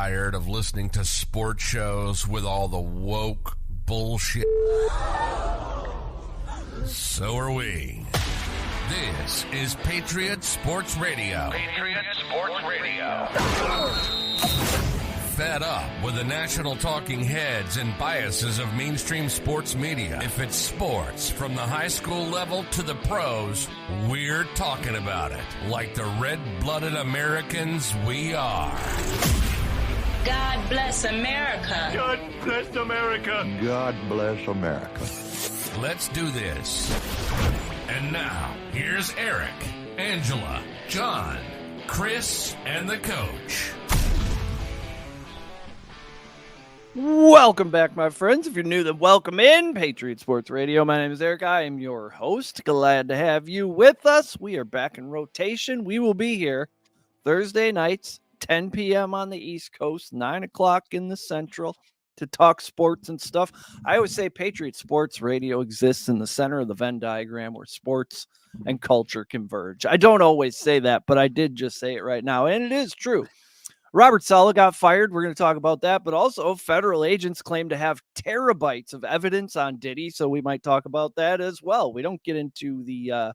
tired of listening to sports shows with all the woke bullshit? So are we. This is Patriot Sports Radio. Patriot Sports Radio. Fed up with the national talking heads and biases of mainstream sports media. If it's sports, from the high school level to the pros, we're talking about it. Like the red-blooded Americans we are. God bless America. God bless America. God bless America. Let's do this. And now, here's Eric, Angela, John, Chris, and the coach. Welcome back, my friends. If you're new, then welcome in Patriot Sports Radio. My name is Eric. I am your host. Glad to have you with us. We are back in rotation. We will be here Thursday nights, 10 p.m. on the East Coast, 9 o'clock in the Central, to talk sports and stuff. I always say Patriot Sports Radio exists in the center of the Venn diagram where sports and culture converge. I don't always say that, but I did just say it right now, and it is true. Robert Saleh got fired. We're going to talk about that, but also federal agents claim to have terabytes of evidence on Diddy, so we might talk about that as well. We don't get into the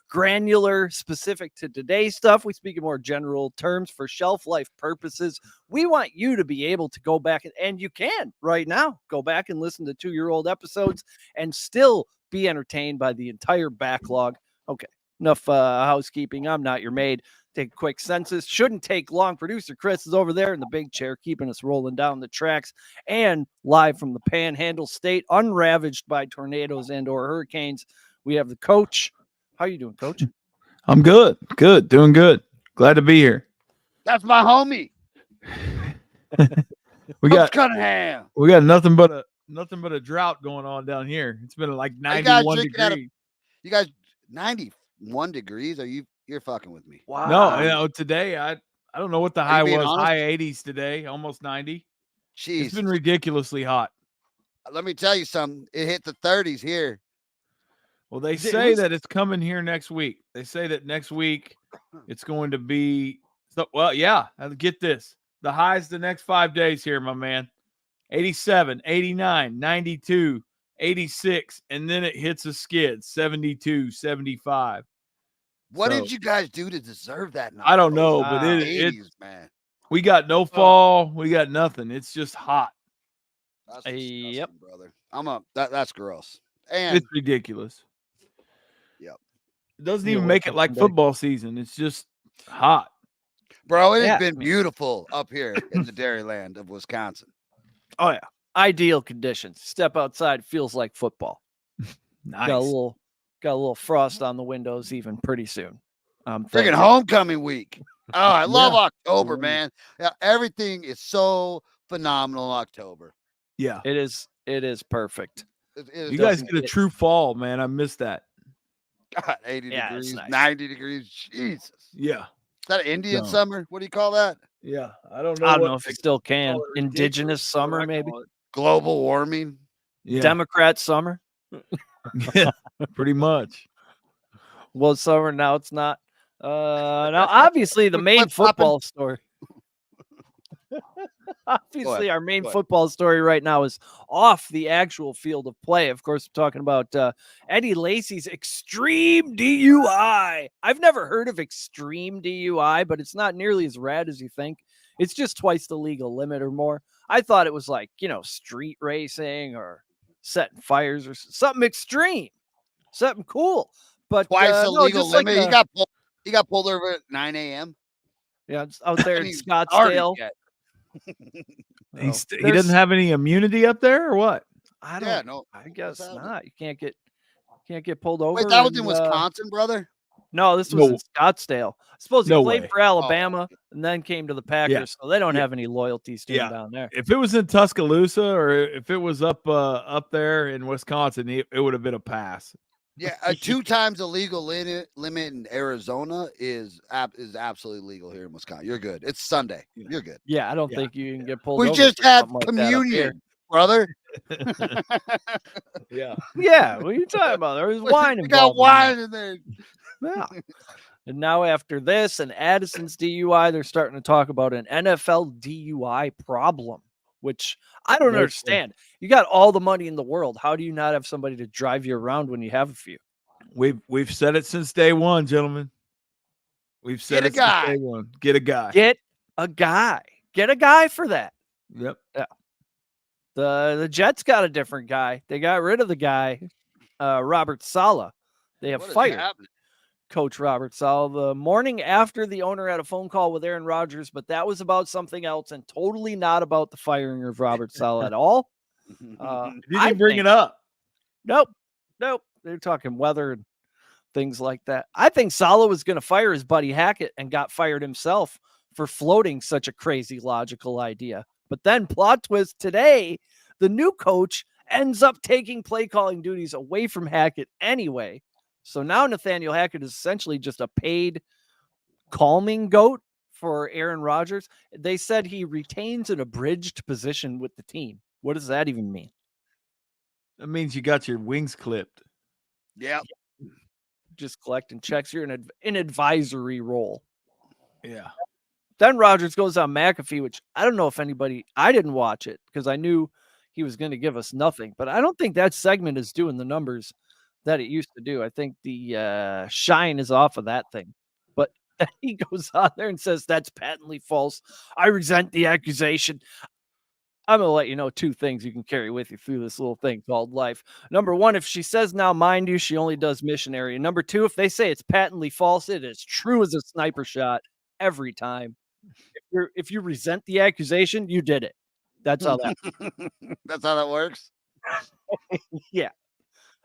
granular specific to today's stuff. We speak in more general terms for shelf life purposes. We want you to be able to go back, and you can right now go back and listen to 2-year-old episodes and still be entertained by the entire backlog. Okay, enough housekeeping. I'm not your maid. Take a quick census. Shouldn't take long. Producer Chris is over there in the big chair, keeping us rolling down the tracks, and live from the Panhandle State, unravaged by tornadoes and or hurricanes. We have the coach. How you doing, Coach? I'm good. Good. Doing good. Glad to be here. That's my homie. We got Cunningham. we got nothing but a drought going on down here. It's been like 91 degrees. You guys 91 degrees? You're fucking with me. Wow. No, today I don't know what the high was. honest? High 80s today, almost 90. Jeez. It's been ridiculously hot. Let me tell you something. It hit the 30s here. Well, they say that it's coming here next week. They say that next week it's going to be get this. The highs the next 5 days here, my man. 87, 89, 92, 86, and then it hits a skid, 72, 75. What did you guys do to deserve that number? I don't know, but it's man. We got no fall. We got nothing. It's just hot. That's disgusting, brother. That's gross. And It's ridiculous. Yep. It doesn't even make it like football season. It's just hot. Bro, it has been beautiful up here in the Dairyland of Wisconsin. Oh yeah, ideal conditions. Step outside, feels like football. Nice. Got a little frost on the windows even pretty soon. Freaking homecoming week. Oh, I love October, man. Yeah, everything is so phenomenal in October. Yeah. It is perfect. You guys get a true fall, man. I miss that. God, 80 degrees, nice. 90 degrees. Jesus. Yeah. Is that Indian summer? What do you call that? Yeah. I don't know. I don't know if it still can. Indigenous summer, maybe. Global warming. Yeah. Democrat summer. Yeah, pretty much. Was summer, now it's not. Now, obviously, the main football story. Obviously, our main football story right now is off the actual field of play. Of course, we're talking about Eddie Lacy's extreme DUI. I've never heard of extreme DUI, but it's not nearly as rad as you think. It's just twice the legal limit or more. I thought it was like, street racing or setting fires or something extreme, something cool. But twice the legal limit. Like he got pulled over at 9 a.m. Yeah, it's out there in Scottsdale. He doesn't have any immunity up there, or what? I guess not. You can't get pulled over. Wait, that was in Wisconsin, brother? No, this was in Scottsdale. I suppose he played for Alabama and then came to the Packers, so they don't have any loyalties to him down there. If it was in Tuscaloosa or if it was up there in Wisconsin, it would have been a pass. Yeah, 2 times the legal limit in Arizona is absolutely legal here in Wisconsin. You're good. It's Sunday. You're good. Yeah, I don't think you can get pulled over. We just had communion, brother. Yeah. Yeah, what are you talking about? There was wine involved. We got wine in there. Yeah. And now after this and Addison's DUI, they're starting to talk about an NFL DUI problem, which I don't understand. You got all the money in the world. How do you not have somebody to drive you around when you have a few? We've said it since day one, gentlemen. We've said it since day one. Get a guy. Get a guy. Get a guy for that. Yep. Yeah. The Jets got a different guy. They got rid of the guy, Robert Saleh. They have fired Coach Robert Saleh the morning after the owner had a phone call with Aaron Rodgers, but that was about something else and totally not about the firing of Robert Saleh at all. Didn't bring it up. Nope. They're talking weather and things like that. I think Saleh was going to fire his buddy Hackett and got fired himself for floating such a crazy logical idea. But then plot twist today, the new coach ends up taking play calling duties away from Hackett anyway. So now Nathaniel Hackett is essentially just a paid calming goat for Aaron Rodgers. They said he retains an abridged position with the team. What does that even mean? That means you got your wings clipped. Yeah. Just collecting checks. You're in an advisory role. Yeah. Then Rodgers goes on McAfee, which I don't know if I didn't watch it because I knew he was going to give us nothing, but I don't think that segment is doing the numbers that it used to do. I think the shine is off of that thing. But he goes on there and says, that's patently false. I resent the accusation. I'm going to let you know two things you can carry with you through this little thing called life. Number one, if she says, now mind you, she only does missionary. And number two, if they say it's patently false, it is true as a sniper shot every time. If you resent the accusation, you did it. That's how that That's how that works. Yeah.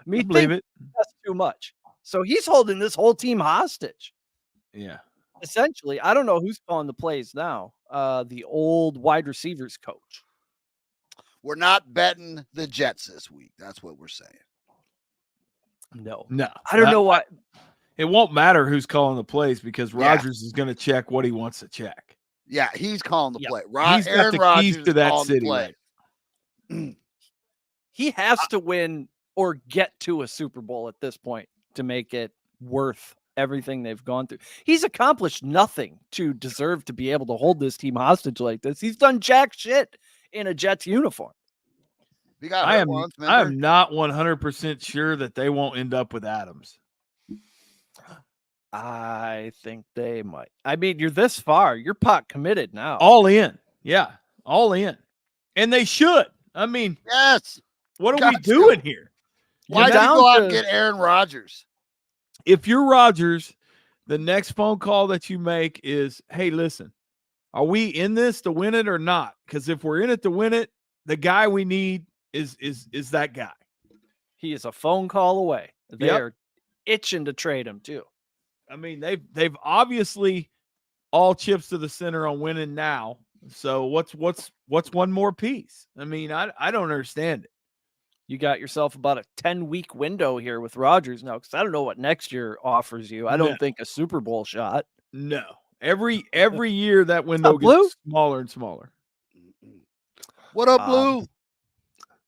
I believe it. That's too much. So he's holding this whole team hostage. Yeah. Essentially, I don't know who's calling the plays now. The old wide receivers coach. We're not betting the Jets this week. That's what we're saying. No. I don't know why. It won't matter who's calling the plays because Rodgers is going to check what he wants to check. Yeah, he's calling the play. He's got the keys to that city. Right? He has to win or get to a Super Bowl at this point to make it worth everything they've gone through. He's accomplished nothing to deserve to be able to hold this team hostage like this. He's done jack shit in a Jets uniform. I am not 100% sure that they won't end up with Adams. I think they might. I mean, you're this far. You're pot committed now. All in. Yeah, all in. And they should. I mean, yes. What are we doing here? Why did you go out and get Aaron Rodgers? If you're Rodgers, the next phone call that you make is, hey, listen, are we in this to win it or not? Because if we're in it to win it, the guy we need is that guy. He is a phone call away. They are itching to trade him too. I mean, they've obviously all chips to the center on winning now. So what's one more piece? I mean, I don't understand it. You got yourself about a 10-week window here with Rodgers now, because I don't know what next year offers you. I don't think a Super Bowl shot. No. Every year that window gets smaller and smaller. What up, Blue?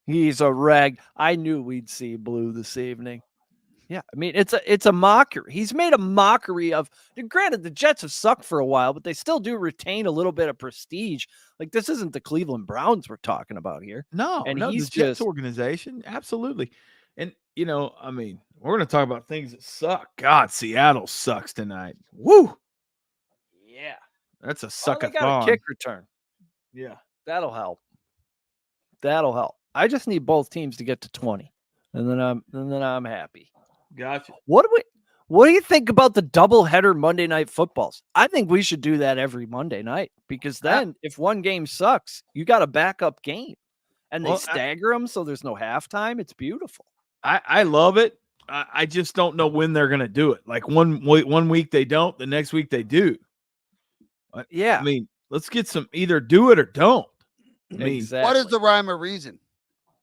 He's a rag. I knew we'd see Blue this evening. Yeah, I mean, it's a mockery. He's made a mockery of, granted, the Jets have sucked for a while, but they still do retain a little bit of prestige. Like, this isn't the Cleveland Browns we're talking about here. No, he's the Jets organization. Absolutely. And, I mean, we're going to talk about things that suck. God, Seattle sucks tonight. Woo! Yeah. That's a suckathon. They got a kick return. Yeah. That'll help. I just need both teams to get to 20, and then I'm happy. Gotcha. What do you think about the doubleheader Monday night footballs? I think we should do that every Monday night, because then if one game sucks, you got a backup game, and they stagger them so there's no halftime. It's beautiful. I love it. I just don't know when they're going to do it. Like one week they don't, the next week they do. Yeah. I mean, let's get some, either do it or don't. I mean, exactly. What is the rhyme or reason?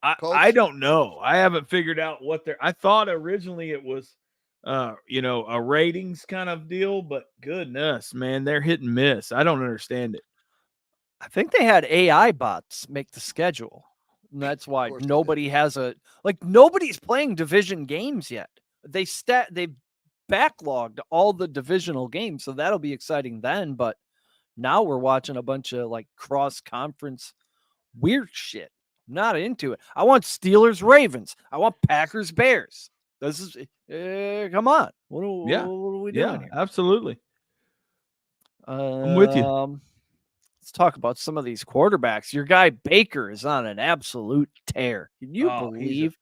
I don't know. I haven't figured out what I thought originally it was, a ratings kind of deal, but goodness, man, they're hit and miss. I don't understand it. I think they had AI bots make the schedule. And that's why nobody has nobody's playing division games yet. They've backlogged all the divisional games, so that'll be exciting then. But now we're watching a bunch of like cross-conference weird shit. Not into it. I want Steelers, Ravens. I want Packers, Bears. This is come on. What are we doing here? Absolutely. I'm with you. Let's talk about some of these quarterbacks. Your guy Baker is on an absolute tear. Can you believe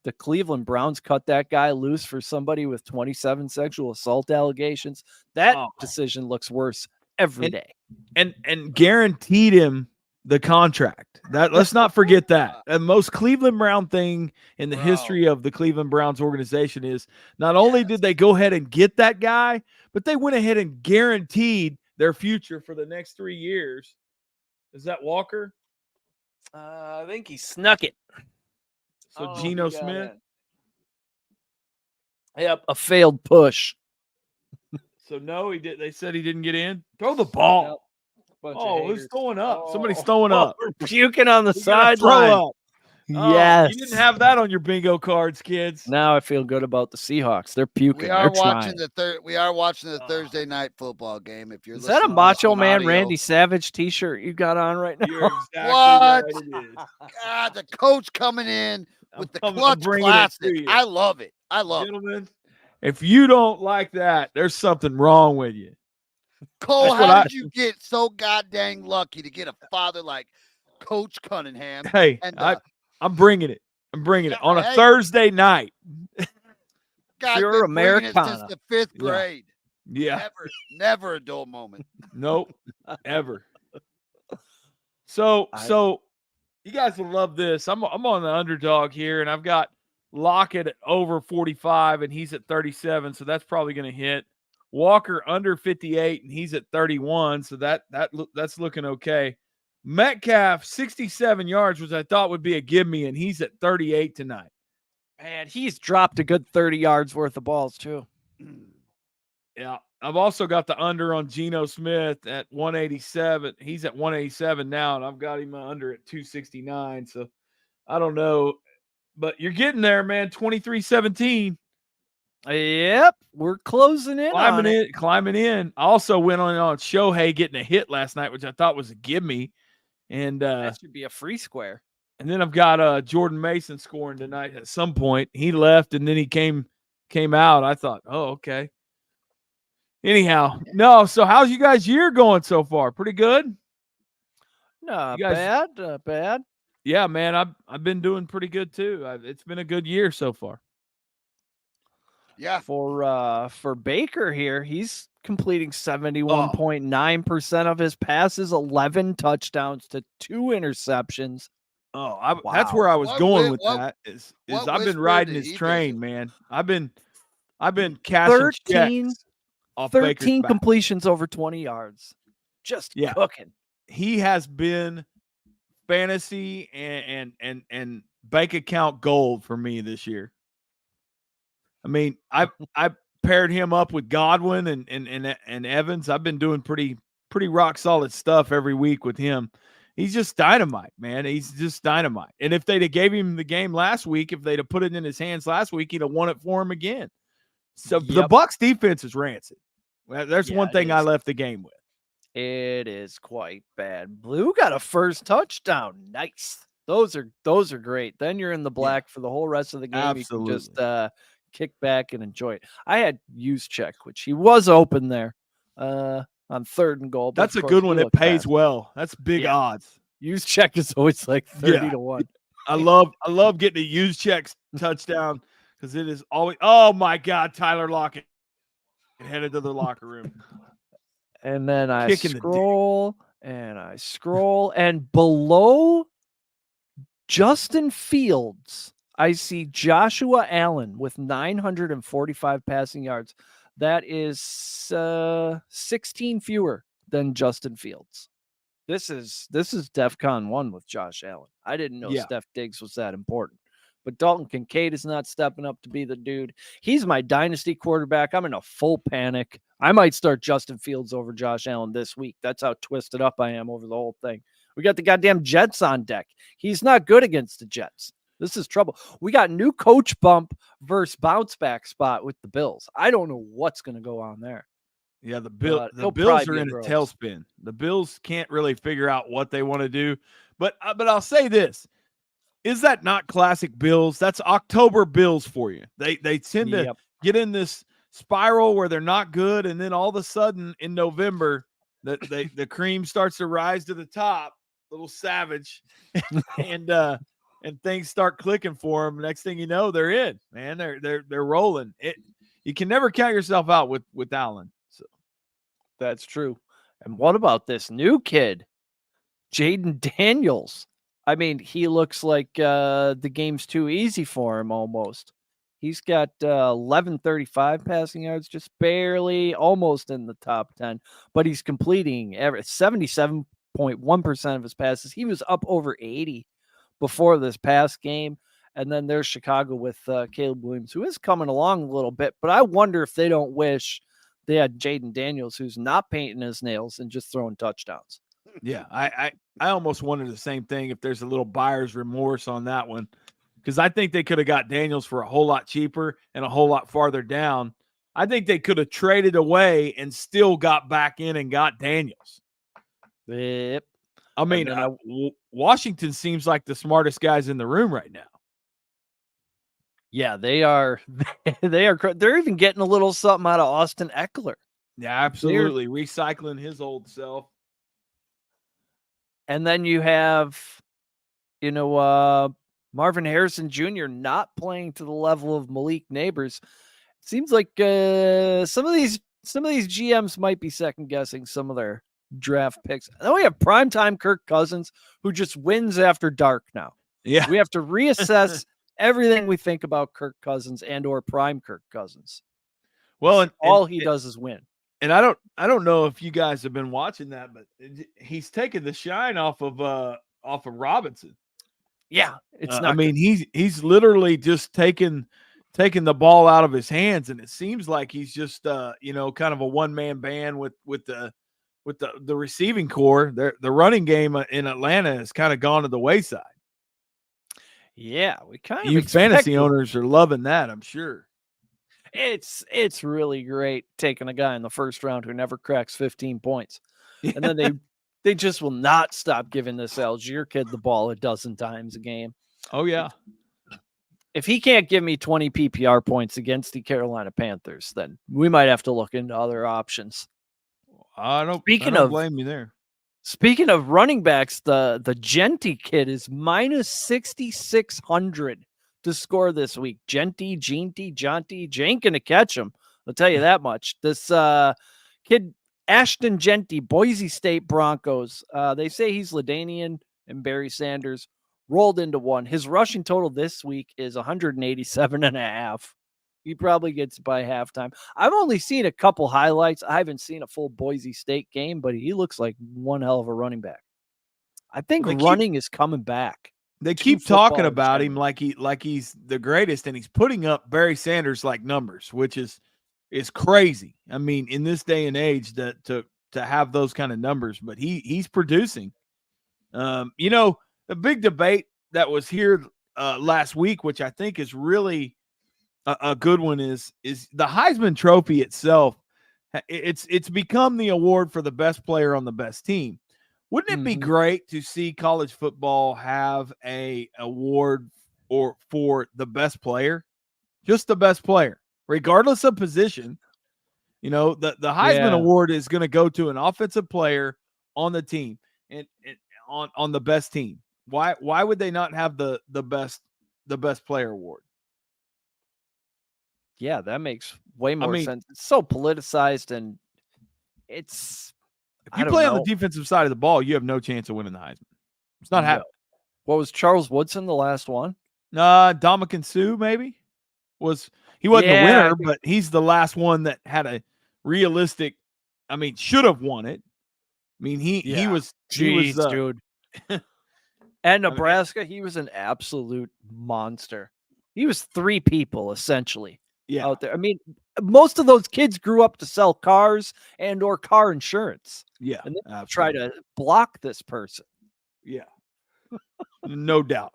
the Cleveland Browns cut that guy loose for somebody with 27 sexual assault allegations? That decision looks worse every day. And guaranteed him the contract. That let's not forget that. The most Cleveland Brown thing in the history of the Cleveland Browns organization is not only did they go ahead and get that guy, but they went ahead and guaranteed their future for the next 3 years. Is that Walker? I think he snuck it. So Geno Smith? Yep, a failed push. So no, he did. They said he didn't get in. Throw the ball. Yep. Who's throwing up? Somebody's throwing up. We're puking on the sideline. Yes. You didn't have that on your bingo cards, kids. Now I feel good about the Seahawks. They're puking. We are They're watching trying. we are watching the Thursday night football game. If you're Is that a Macho Man Randy Savage t-shirt you got on right now? You're exactly What? right, it is. God, the coach coming in with the I'm clutch bringing it classic. to you. I love it. I love it. Gentlemen, if you don't like that, there's something wrong with you. Cole, how did you get so goddamn lucky to get a father like Coach Cunningham? Hey, and I'm bringing it. I'm bringing it on a Thursday night. God, Pure been bringing it Americana. since the 5th grade. Yeah. Never a dull moment. Nope. Ever. So you guys will love this. I'm on the underdog here, and I've got Lockett at over 45, and he's at 37, so that's probably going to hit. Walker under 58, and he's at 31, so that's looking okay. Metcalf 67 yards, which I thought would be a give me, and he's at 38 tonight. Man, he's dropped a good 30 yards worth of balls too. Yeah, I've also got the under on Geno Smith at 187. He's at 187 now, and I've got him under at 269. So I don't know, but you're getting there, man. 23-17. Yep, we're closing in. Climbing in. I also went on Shohei getting a hit last night, which I thought was a give me. And that should be a free square. And then I've got Jordan Mason scoring tonight at some point. He left and then he came out. I thought, oh, okay. Anyhow, no. So how's you guys' year going so far? Pretty good? Not bad. Yeah, man. I've been doing pretty good too. It's been a good year so far. Yeah. For Baker here, he's completing 71.9% of his passes, 11 touchdowns to 2 interceptions. Oh, Wow. That's where I was going with what- that. Is what I've been whisper riding did his he train, visit? man. I've been cashing 13 checks off Baker's 13 back. completions over 20 yards. Just cooking. He has been fantasy and bank account gold for me this year. I mean, I paired him up with Godwin and Evans. I've been doing pretty rock solid stuff every week with him. He's just dynamite, man. He's just dynamite. And if they'd have gave him the game last week, if they'd have put it in his hands last week, he'd have won it for him again. So the Bucs defense is rancid. Well, there's one thing I left the game with. It is quite bad. Blue got a first touchdown. Nice. Those are great. Then you're in the black for the whole rest of the game. Absolutely. You can just kick back and enjoy it. I had Juszczyk, which he was open there on 3rd and goal. That's a good one. It pays well. That's big odds. Juszczyk is always like 30 to 1. I love getting a Juszczyk touchdown because it is always. Oh my God, Tyler Lockett headed to the locker room. And then I scroll and below Justin Fields, I see Joshua Allen with 945 passing yards. That is 16 fewer than Justin Fields. This is DEFCON 1 with Josh Allen. I didn't know Steph Diggs was that important. But Dalton Kincaid is not stepping up to be the dude. He's my dynasty quarterback. I'm in a full panic. I might start Justin Fields over Josh Allen this week. That's how twisted up I am over the whole thing. We got the goddamn Jets on deck. He's not good against the Jets. This is trouble. We got new coach bump versus bounce back spot with the Bills. I don't know what's going to go on there. Yeah, the It'll Bills probably are be in a gross. tailspin. The Bills can't really figure out what they want to do. But I'll say this. Is that not classic Bills? That's October Bills for you. They tend to Yep. get in this spiral where they're not good, and then all of a sudden in November, the cream starts to rise to the top, little savage, and things start clicking for them. Next thing you know, they're in. Man, they're rolling. You can never count yourself out with Allen. So That's true. And what about this new kid, Jaden Daniels? I mean, he looks like the game's too easy for him almost. He's got 1135 passing yards, just barely, almost in the top 10, but he's completing 77.1% of his passes. He was up over 80 before this past game. And then there's Chicago with Caleb Williams, who is coming along a little bit, but I wonder if they don't wish they had Jaden Daniels, who's not painting his nails and just throwing touchdowns. yeah, I almost wondered the same thing if there's a little buyer's remorse on that one, because I think they could have got Daniels for a whole lot cheaper and a whole lot farther down. I think they could have traded away and still got back in and got Daniels. Yep. I mean, Washington seems like the smartest guys in the room right now. Yeah, they are. They're even getting a little something out of Austin Eckler. Yeah, absolutely. Recycling his old self. And then you have, Marvin Harrison Jr. not playing to the level of Malik Neighbors. It seems like some of these GMs might be second guessing some of their draft picks. And then we have primetime Kirk Cousins, who just wins after dark now. Yeah, we have to reassess everything we think about Kirk Cousins and or prime Kirk Cousins. Well, and all he does is win. And I don't know if you guys have been watching that, but he's taking the shine off of Robinson. Yeah, it's not. I mean, he's literally just taking the ball out of his hands, and it seems like he's just kind of a one-man band with the receiving core. The running game in Atlanta has kind of gone to the wayside. Yeah, we kind of fantasy owners are loving that, I'm sure. It's really great taking a guy in the first round who never cracks 15 points. Yeah. And then they just will not stop giving this Algier kid the ball a dozen times a game. Oh, yeah. If he can't give me 20 PPR points against the Carolina Panthers, then we might have to look into other options. I don't blame you there. Speaking of running backs, the Genty kid is minus 6,600 to score this week. Jonty, ain't gonna catch him. I'll tell you that much. This kid, Ashton Genty, Boise State Broncos. They say he's LaDainian and Barry Sanders rolled into one. His rushing total this week is 187.5. He probably gets by halftime. I've only seen a couple highlights. I haven't seen a full Boise State game, but he looks like one hell of a running back. I think running is coming back. They keep talking about him like he's the greatest, and he's putting up Barry Sanders like numbers, which is crazy. I mean, in this day and age, that to have those kind of numbers, but he's producing. The big debate that was here last week, which I think is really a good one, is the Heisman Trophy itself. It's become the award for the best player on the best team. Wouldn't it be great to see college football have a award for the best player, just the best player, regardless of position? The Heisman Award is going to go to an offensive player on the team and on the best team. Why would they not have the best player award? Yeah, that makes way more sense. It's so politicized, and it's. If you play on the defensive side of the ball, you have no chance of winning the Heisman. It's not happening. What was Charles Woodson the last one? Dominican Sue maybe he wasn't the winner, but he's the last one that had a realistic. I mean, should have won it. I mean, he was. Jeez, dude. And Nebraska, he was an absolute monster. He was three people essentially out there. I mean, most of those kids grew up to sell cars and or car insurance. Yeah, and then try to block this person. Yeah, no doubt.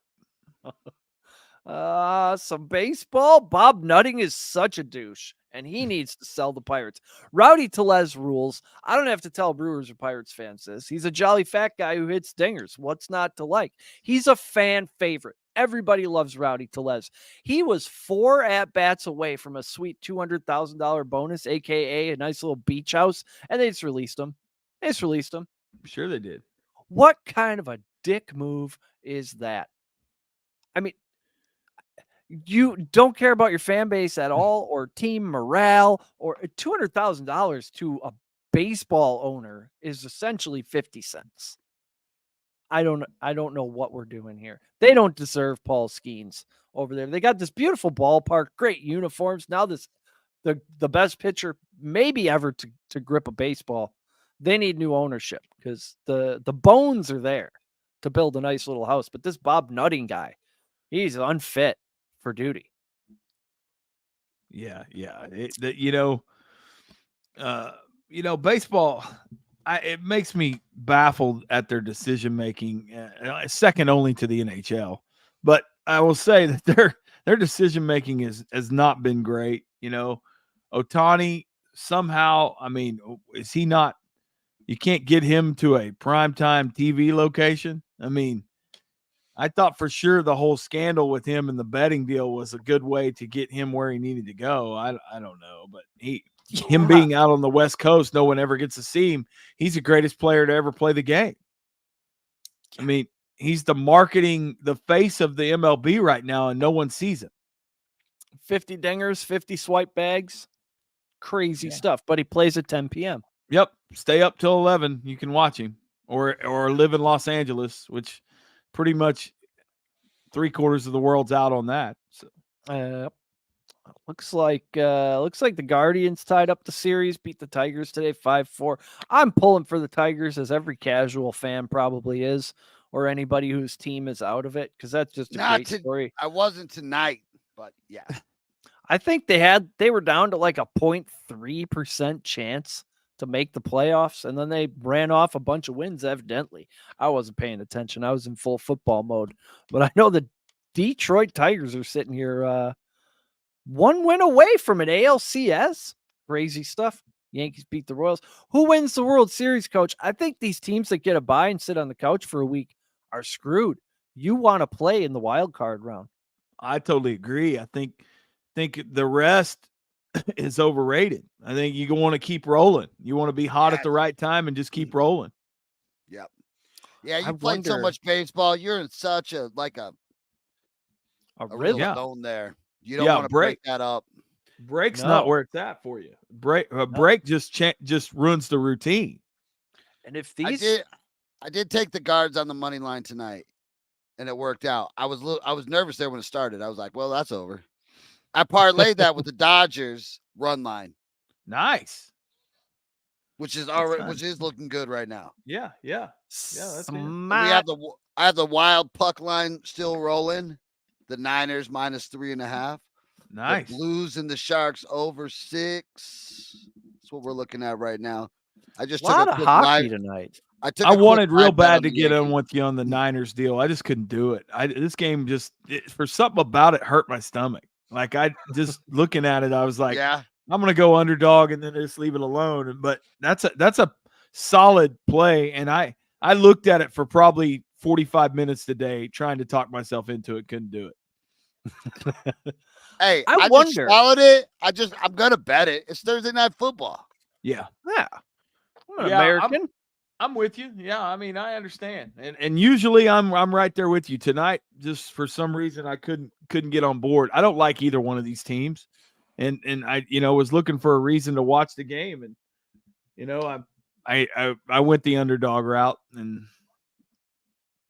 Some baseball. Bob Nutting is such a douche, and he needs to sell the Pirates. Rowdy Tellez rules. I don't have to tell Brewers or Pirates fans this. He's a jolly fat guy who hits dingers. What's not to like? He's a fan favorite. Everybody loves Rowdy Tellez. He was 4 at-bats away from a sweet $200,000 bonus, a.k.a. a nice little beach house, and they just released him. Sure they did. What kind of a dick move is that? I mean, you don't care about your fan base at all or team morale, or $200,000 to a baseball owner is essentially 50 cents. I don't know what we're doing here. They don't deserve Paul Skeens over there. They got this beautiful ballpark, great uniforms. Now the best pitcher maybe ever to grip a baseball. They need new ownership because the bones are there to build a nice little house. But this Bob Nutting guy, he's unfit for duty. Yeah. Baseball, it makes me baffled at their decision making, second only to the NHL. But I will say that their decision making has not been great. Ohtani somehow, is he not? You can't get him to a primetime TV location. I thought for sure the whole scandal with him and the betting deal was a good way to get him where he needed to go. I don't know, but him being out on the West Coast, no one ever gets to see him. He's the greatest player to ever play the game. He's the face of the MLB right now, and no one sees it. 50 dingers, 50 swipe bags, crazy stuff. But he plays at 10 p.m. Yep, stay up till 11. You can watch him, or live in Los Angeles, which pretty much 3/4 of the world's out on that. So. Looks like the Guardians tied up the series, beat the Tigers today 5-4. I'm pulling for the Tigers, as every casual fan probably is, or anybody whose team is out of it, because that's just a great story. I wasn't tonight, but yeah. I think they were down to like a 0.3% chance to make the playoffs, and then they ran off a bunch of wins. Evidently, I wasn't paying attention. I was in full football mode, but I know the Detroit Tigers are sitting here. One win away from an ALCS. Crazy stuff. Yankees beat the Royals. Who wins the World Series, Coach? I think these teams that get a bye and sit on the couch for a week are screwed. You want to play in the wild card round. I totally agree. I think the rest is overrated. I think you want to keep rolling. You want to be hot at the right time and just keep rolling. Yep. Yeah, you played so much baseball. You're in such a real zone there. You don't want to break that up. Break's not where it's at for you. Break just ruins the routine. And if I did take the Guards on the money line tonight, and it worked out. I was nervous there when it started. I was like, well, that's over. I parlayed that with the Dodgers run line. Nice. Which is looking good right now. Yeah. That's good. I have the wild puck line still rolling. The Niners -3.5. Nice. The Blues and the Sharks over 6. That's what we're looking at right now. I just took a quick hockey tonight. I wanted real bad to get in with you on the Niners deal. I just couldn't do it. This game for something about it hurt my stomach. Like I just looking at it, I was like, yeah, I'm gonna go underdog and then just leave it alone. But that's a solid play, and I looked at it for probably 45 minutes today trying to talk myself into it. Couldn't do it. Hey, I wonder. Just followed it. I'm gonna bet it. It's Thursday Night Football. Yeah. I'm an American. I'm with you. Yeah, I understand. And usually I'm right there with you. Tonight, just for some reason I couldn't get on board. I don't like either one of these teams. And I was looking for a reason to watch the game, and I went the underdog route, and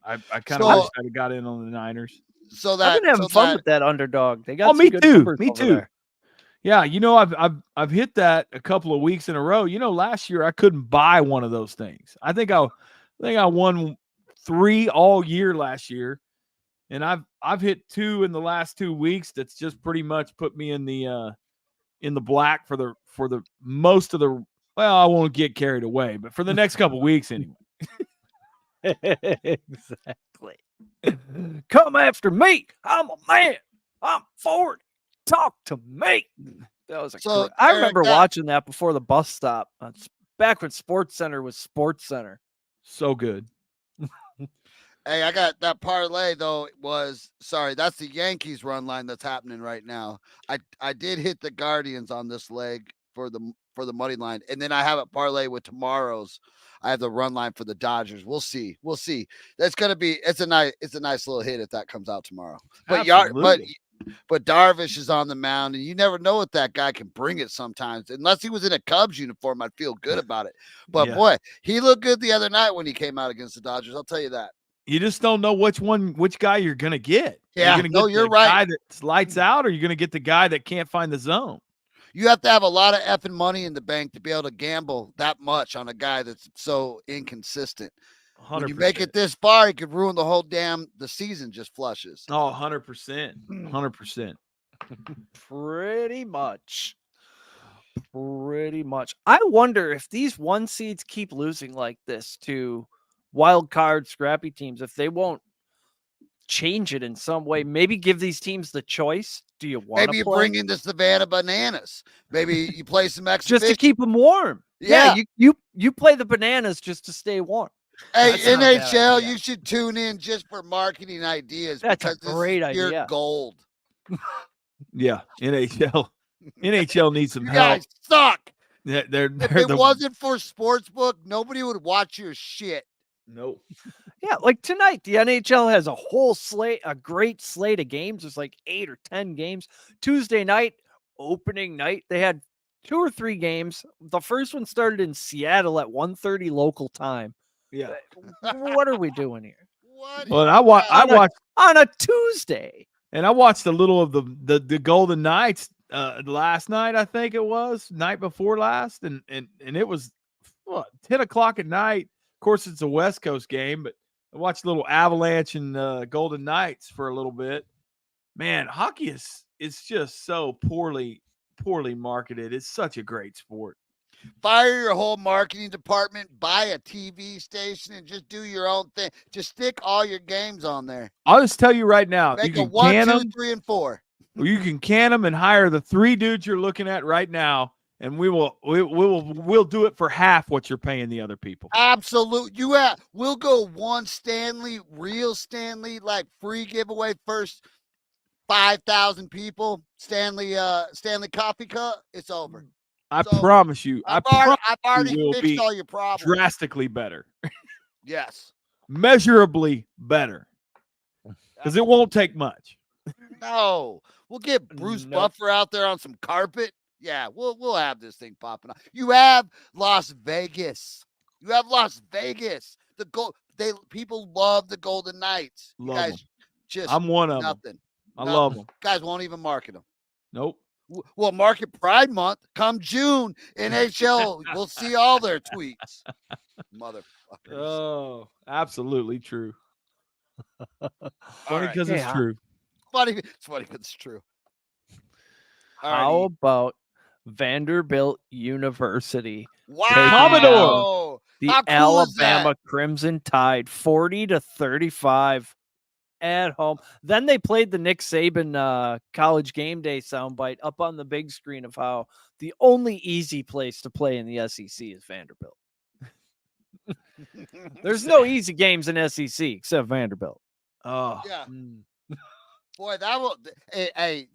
I kind of wish I'd have got in on the Niners. So I've been having fun with that underdog. They got me too. Yeah, I've hit that a couple of weeks in a row. Last year I couldn't buy one of those things. I think I won 3 all year last year, and I've hit 2 in the last 2 weeks. That's just pretty much put me in the black for the most of the. Well, I won't get carried away, but for the next couple of weeks anyway. Exactly. Come after me. I'm a man. I'm 40. Talk to me. That was So, I Eric, remember watching that before the bus stop. Back when Sports Center was Sports Center. So good. Hey, I got that parlay though. That's the Yankees run line that's happening right now. I did hit the Guardians on this leg for the money line, and then I have a parlay with tomorrow's. I have the run line for the Dodgers. We'll see. That's gonna be. It's a nice little hit if that comes out tomorrow. But but Darvish is on the mound, and you never know what that guy can bring it sometimes. Unless he was in a Cubs uniform, I'd feel good about it. But boy, he looked good the other night when he came out against the Dodgers. I'll tell you that. You just don't know which guy you're going to get. Yeah, you're right. Guy that lights out, or you're going to get the guy that can't find the zone. You have to have a lot of effing money in the bank to be able to gamble that much on a guy that's so inconsistent. 100%. When you make it this far, you could ruin the season just flushes. Oh, 100%. 100%. Pretty much. I wonder if these 1 seeds keep losing like this to wild card scrappy teams, if they won't change it in some way, maybe give these teams the choice. Do you want maybe you bring in the Savannah Bananas? Maybe you play some exhibition just to keep them warm. Yeah, you play the Bananas just to stay warm. Hey, NHL, you should tune in just for marketing ideas. That's a great idea. Pure gold. Yeah, NHL needs some you help. Guys suck. If it wasn't for Sportsbook, nobody would watch your shit. Nope. Yeah, like tonight, the NHL has a great slate of games. There's like 8 or 10 games. Tuesday night, opening night, they had 2 or 3 games. The first one started in Seattle at 1:30 local time. Yeah. What are we doing here? Well, I watched on a Tuesday. And I watched a little of the Golden Knights last night, I think it was, night before last, and it was 10 o'clock at night. Of course, it's a West Coast game, but I watched a little Avalanche and Golden Knights for a little bit. Man, hockey is just so poorly marketed. It's such a great sport. Fire your whole marketing department, buy a TV station, and just do your own thing. Just stick all your games on there. I'll just tell you right now. Make you a can 1, can 2, them, 3, and 4. You can can them and hire the 3 dudes you're looking at right now, and we'll do it for half what you're paying the other people. Absolutely. We'll go one Stanley, real Stanley, like free giveaway first 5,000 people. Stanley coffee cup. It's over. I promise you. I've already fixed all your problems. Drastically better. Yes. Measurably better. Because it won't take much. No. We'll get Bruce Buffer out there on some carpet. Yeah, we'll have this thing popping up. You have Las Vegas. People love the Golden Knights. You guys just I'm one of them. I love them. Guys won't even market them. Nope. Well, market Pride Month come June. NHL, we'll see all their tweets. Motherfuckers. Oh, absolutely true. Funny because it's true. It's funny because it's true. How about Vanderbilt University? Wow. Commodore. The Alabama Crimson Tide, 40-35 at home. Then they played the Nick Saban college game day soundbite up on the big screen of how the only easy place to play in the SEC is Vanderbilt. There's no easy games in SEC except Vanderbilt. Oh, yeah. Boy,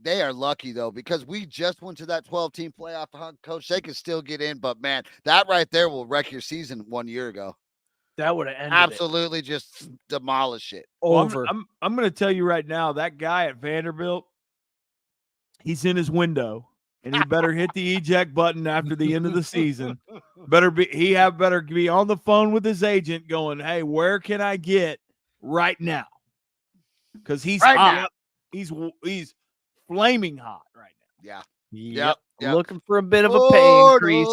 they are lucky though, because we just went to that 12-team playoff hunt, Coach. They can still get in, but man, that right there will wreck your season 1 year ago. That would have ended absolutely just demolish it. Over. Well, I'm going to tell you right now, that guy at Vanderbilt, he's in his window, and he better hit the eject button after the end of the season. Better be on the phone with his agent, going, "Hey, where can I get right now?" Because he's hot. Now. He's flaming hot right now. Yeah. Yep. Looking for a bit of a pay increase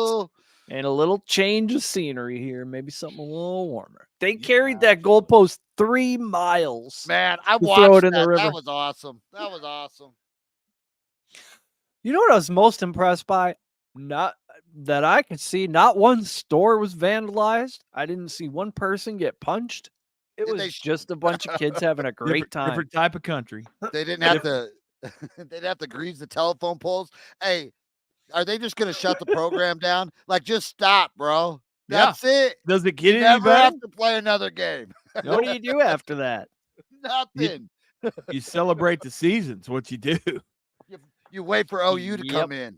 and a little change of scenery here. Maybe something a little warmer. They carried that goalpost 3 miles. Man, I watched that. That was awesome. You know what I was most impressed by? Not that I could see. Not one store was vandalized. I didn't see one person get punched. It was just a bunch of kids having a great time. Different type of country. They didn't have to. They'd have to grease the telephone poles. Hey, are they just going to shut the program down? Like, just stop, bro. Yeah. That's it. Does it get You any never better? have to play another game. What do you do after that? Nothing. You celebrate the seasons. What you do? You wait for OU to come in.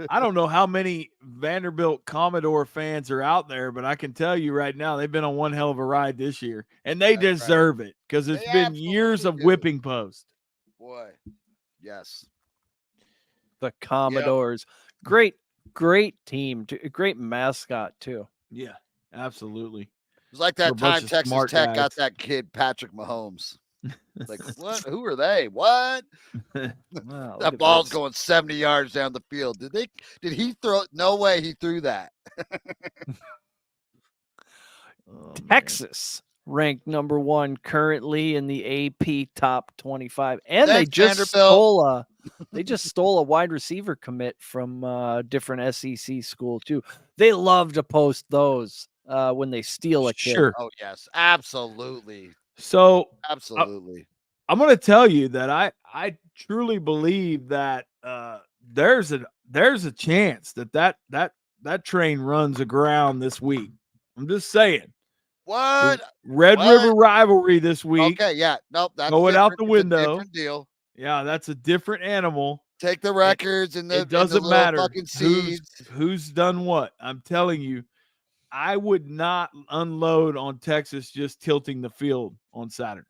I don't know how many Vanderbilt Commodore fans are out there, but I can tell you right now they've been on one hell of a ride this year, and they deserve it because it's been years of whipping post. Boy, yes. The Commodores, great team, great mascot too. Yeah, absolutely. It's like that time Texas Tech got that kid Patrick Mahomes. Like, what? Who are they? What? Wow, that ball's going 70 yards down the field. Did he throw it? No way he threw that. Texas ranked number 1 currently in the AP top 25, and they just stole a wide receiver commit from a different SEC school too. They love to post those when they steal a kid. Sure. Oh yes, absolutely. So absolutely. I'm going to tell you that I truly believe that there's a chance that train runs aground this week. I'm just saying. What? Red River rivalry this week. Okay, yeah. Nope, that's going out the window. Different deal. Yeah, that's a different animal. Take the records and it doesn't matter fucking seeds. Who's done what. I'm telling you, I would not unload on Texas just tilting the field on Saturday.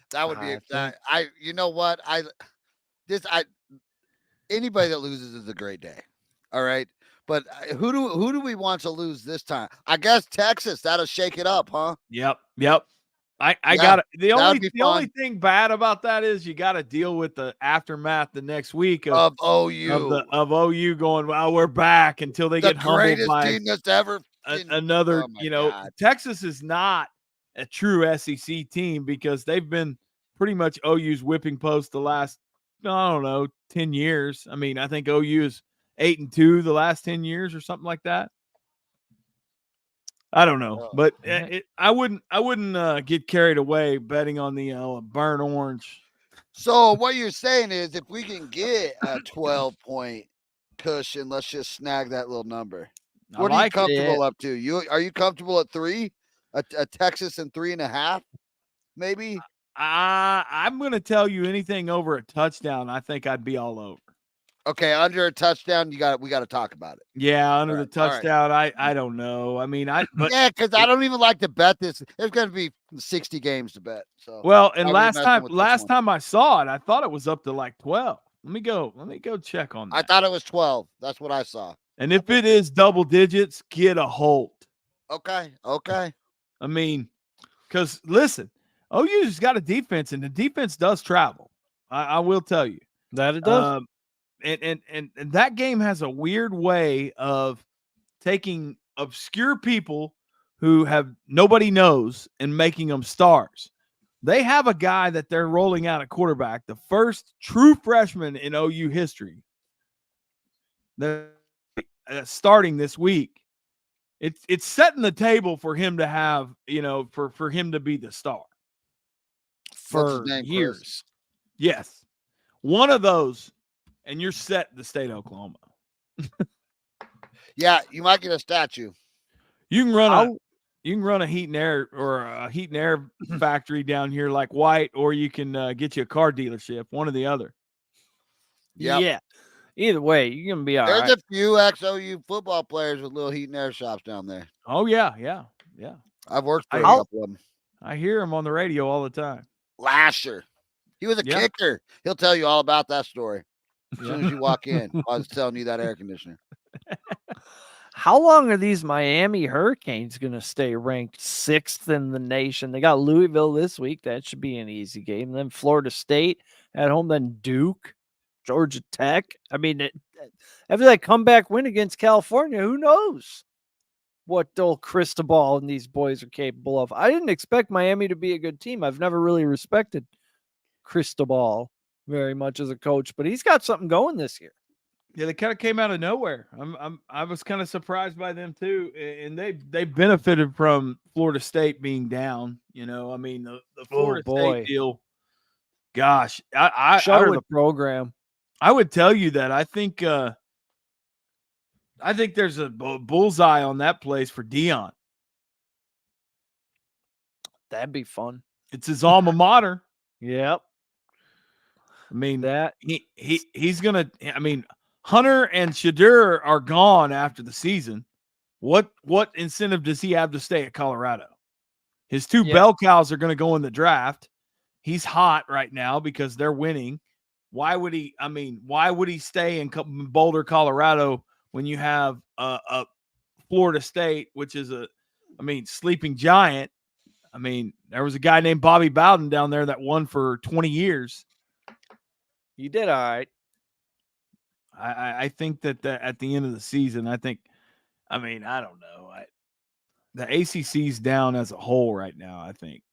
That would be you know what? Anybody that loses is a great day. All right. But who do we want to lose this time? I guess Texas. That'll shake it up, huh? Yep. I got it. The only thing bad about that is you got to deal with the aftermath the next week of OU of OU going, well, we're back until they get humbled by team that's ever another. God. Texas is not a true SEC team because they've been pretty much OU's whipping post the last 10 years. I mean, I think OU is 8-2 the last 10 years or something like that. I don't know, but I wouldn't get carried away betting on the burnt orange. So what you're saying is, if we can get a 12-point cushion, let's just snag that little number. What are you comfortable up to? Are you comfortable at 3? A Texas and 3.5, maybe? I'm going to tell you anything over a touchdown. I think I'd be all over. Okay, under a touchdown, we got to talk about it. Yeah, under the touchdown, I don't know. I mean, because I don't even like to bet this. There's going to be 60 games to bet. So and last time I saw it, I thought it was up to like 12. Let me go check on that. I thought it was 12. That's what I saw. And if it is double digits, get a hold. Okay. I mean, because listen, OU's got a defense, and the defense does travel. I will tell you that it does. And that game has a weird way of taking obscure people who have nobody knows and making them stars. They have a guy that they're rolling out at quarterback, the first true freshman in OU history. They're starting this week. It's setting the table for him to have, for him to be the star for years. Chris? Yes, one of those. And you're set in the state of Oklahoma. Yeah, you might get a statue. You can run a heat and air or a heat and air factory down here like White, or you can get you a car dealership, one or the other. Yep. Yeah. Either way, you're gonna be all right. There's a few ex-OU football players with little heat and air shops down there. Oh yeah. I've worked for a couple of them. I hear him on the radio all the time. Lasher. He was a kicker. He'll tell you all about that story. As soon as you walk in, I was telling you that air conditioner. How long are these Miami Hurricanes going to stay ranked 6th in the nation? They got Louisville this week. That should be an easy game. Then Florida State at home. Then Duke, Georgia Tech. I mean, after that comeback win against California, who knows what old Cristobal and these boys are capable of. I didn't expect Miami to be a good team. I've never really respected Cristobal very much as a coach, but he's got something going this year. Yeah, they kind of came out of nowhere. I was kind of surprised by them too, and they benefited from Florida State being down. I mean the Florida State deal gosh, I Shutter would the program. I would tell you that I think there's a bullseye on that place for Dion. That'd be fun. It's his alma mater. Yep. I mean, That he's gonna. I mean, Hunter and Shadur are gone after the season. What incentive does he have to stay at Colorado? His two bell cows are going to go in the draft. He's hot right now because they're winning. Why would he? I mean, why would he stay in Boulder, Colorado, when you have a Florida State, which is sleeping giant? I mean, there was a guy named Bobby Bowden down there that won for 20 years. you did all right. I think that at the end of the season, I don't know. The ACC's down as a whole right now, I think.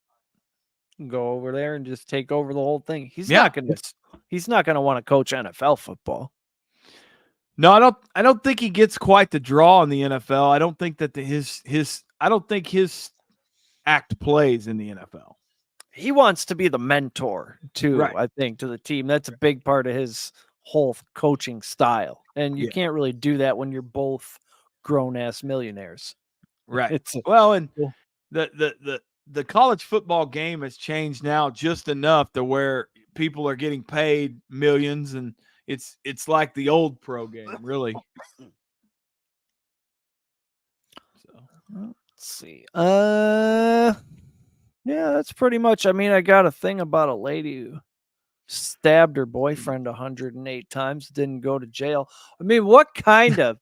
Go over there and just take over the whole thing. He's not going to want to coach NFL football. No, I don't think he gets quite the draw in the NFL. I don't think that I don't think his act plays in the NFL. He wants to be the mentor too, Right. I think, to the team. That's a big part of his whole coaching style. And you can't really do that when you're both grown-ass millionaires. Right. And the college football game has changed now just enough to where people are getting paid millions, and it's like the old pro game, really. So let's see. Yeah, that's pretty much. I mean, I got a thing about a lady who stabbed her boyfriend 108 times, didn't go to jail. I mean, what kind of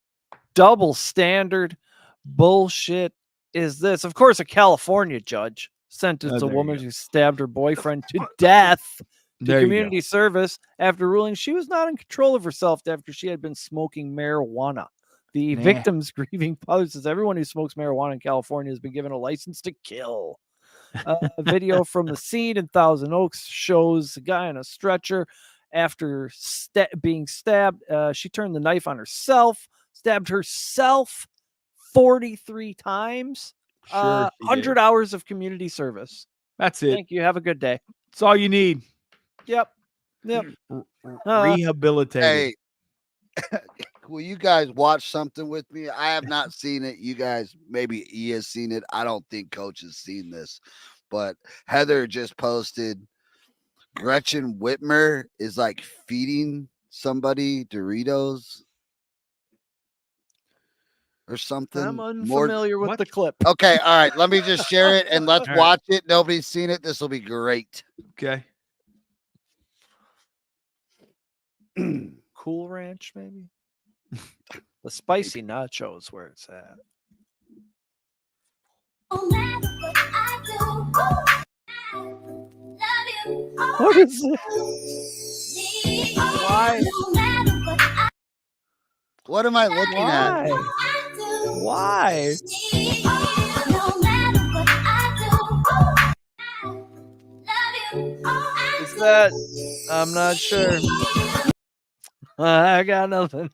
double standard bullshit is this? Of course, a California judge sentenced a woman who stabbed her boyfriend to death to community service after ruling she was not in control of herself after she had been smoking marijuana. The victim's grieving father says everyone who smokes marijuana in California has been given a license to kill. A video from the scene in Thousand Oaks shows a guy on a stretcher after being stabbed. She turned the knife on herself, stabbed herself 43 times. 100 hours of community service. That's it. Thank you. Have a good day. That's all you need. Yep. Rehabilitated. Hey, will you guys watch something with me? I have not seen it. You guys, maybe E has seen it. I don't think Coach has seen this, but Heather just posted Gretchen Whitmer is like feeding somebody Doritos or something. I'm unfamiliar with the clip. Okay, all right. Let me just share it and let's watch it. Nobody's seen it. This will be great. Okay. Cool Ranch, maybe. The spicy nachos where it's at. What is it? Why? What am I looking at? Why? Is that? I'm not sure. I got nothing.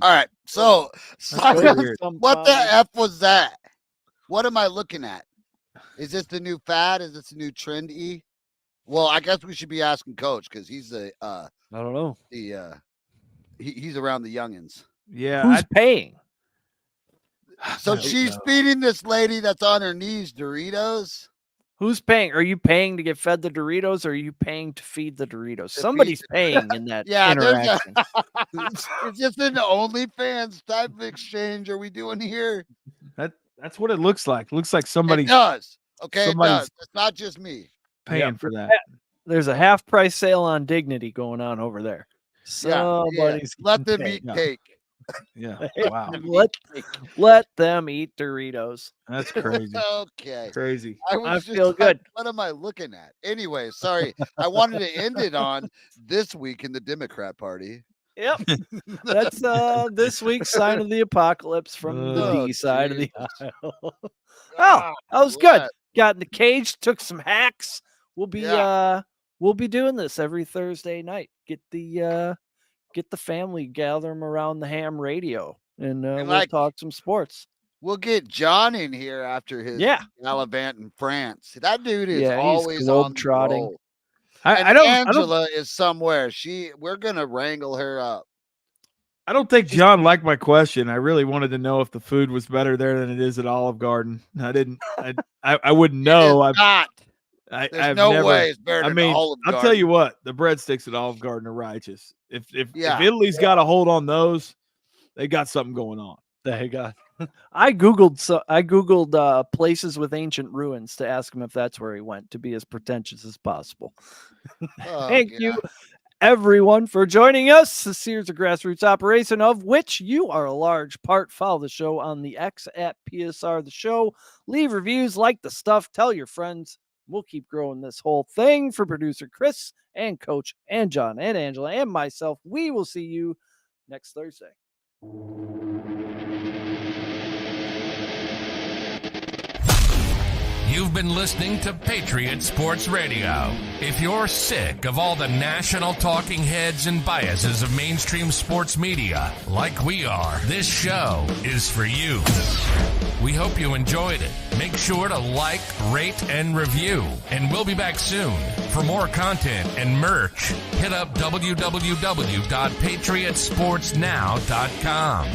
All right. So weird. What the F was that? What am I looking at? Is this the new fad? Is this a new trend? Well, I guess we should be asking Coach because he's the I don't know. He's around the youngins. Yeah. Who's paying? So she's feeding this lady that's on her knees Doritos. Who's paying? Are you paying to get fed the Doritos, or are you paying to feed the Doritos? Somebody's paying in that interaction. It's just an OnlyFans type of exchange. Are we doing here? That's what it looks like. It looks like somebody does. Okay, it does. It's not just me paying for that. There's a half price sale on Dignity going on over there. Somebody's let them eat cake. Yeah. Wow. Let them eat Doritos. That's crazy. Okay. Crazy. I feel good. What am I looking at? Anyway, sorry. I wanted to end it on this week in the Democrat Party. Yep. That's this week's sign of the apocalypse from the D side of the aisle. Oh, that was good. Got in the cage, took some hacks. We'll be doing this every Thursday night. Get the family, gather them around the ham radio, and we'll talk some sports. We'll get John in here after his gallivant in France. That dude is always on the roll. I don't. Angela is somewhere. We're gonna wrangle her up. I don't think John liked my question. I really wanted to know if the food was better there than it is at Olive Garden. I didn't. I wouldn't know. It's not. There's no way it's better than Olive Garden. I'll tell you what. The breadsticks at Olive Garden are righteous. If Italy's got a hold on those, they got something going on. They got. I googled places with ancient ruins to ask him if that's where he went, to be as pretentious as possible. Thank you, everyone, for joining us. This is a grassroots operation of which you are a large part. Follow the show on the X at PSR the show. Leave reviews, like the stuff, tell your friends. We'll keep growing this whole thing. For producer Chris and Coach and John and Angela and myself, we will see you next Thursday. You've been listening to Patriot Sports Radio. If you're sick of all the national talking heads and biases of mainstream sports media, like we are, this show is for you. We hope you enjoyed it. Make sure to like, rate, and review. And we'll be back soon. For more content and merch, hit up www.patriotsportsnow.com.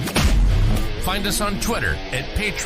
Find us on Twitter at Patriot.